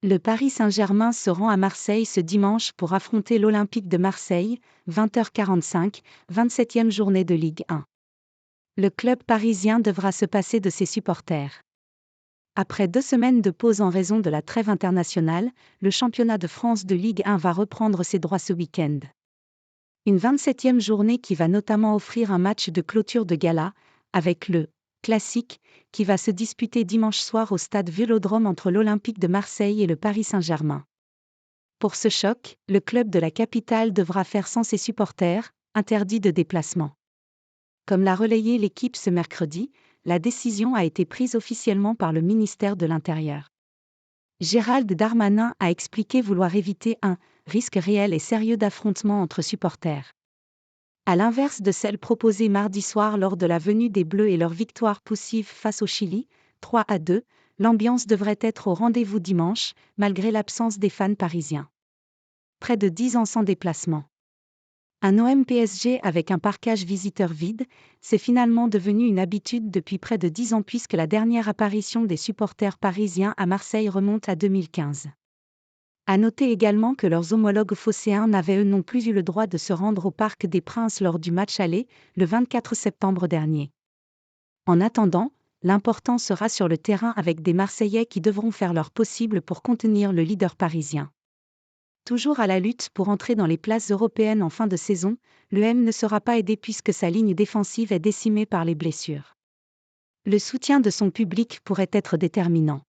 Le Paris Saint-Germain se rend à Marseille ce dimanche pour affronter l'Olympique de Marseille, 20h45, 27e journée de Ligue 1. Le club parisien devra se passer de ses supporters. Après 2 semaines de pause en raison de la trêve internationale, le championnat de France de Ligue 1 va reprendre ses droits ce week-end. Une 27e journée qui va notamment offrir un match de clôture de gala, avec le Classique, qui va se disputer dimanche soir au stade Vélodrome entre l'Olympique de Marseille et le Paris Saint-Germain. Pour ce choc, le club de la capitale devra faire sans ses supporters, interdits de déplacement. Comme l'a relayé l'équipe ce mercredi, la décision a été prise officiellement par le ministère de l'Intérieur. Gérald Darmanin a expliqué vouloir éviter un risque réel et sérieux d'affrontement entre supporters. À l'inverse de celle proposée mardi soir lors de la venue des Bleus et leur victoire poussive face au Chili, 3-2, l'ambiance devrait être au rendez-vous dimanche, malgré l'absence des fans parisiens. Près de 10 ans sans déplacement. Un OM-PSG avec un parquage visiteur vide, c'est finalement devenu une habitude depuis près de 10 ans puisque la dernière apparition des supporters parisiens à Marseille remonte à 2015. À noter également que leurs homologues phocéens n'avaient eux non plus eu le droit de se rendre au Parc des Princes lors du match aller, le 24 septembre dernier. En attendant, l'important sera sur le terrain avec des Marseillais qui devront faire leur possible pour contenir le leader parisien. Toujours à la lutte pour entrer dans les places européennes en fin de saison, l'OM ne sera pas aidé puisque sa ligne défensive est décimée par les blessures. Le soutien de son public pourrait être déterminant.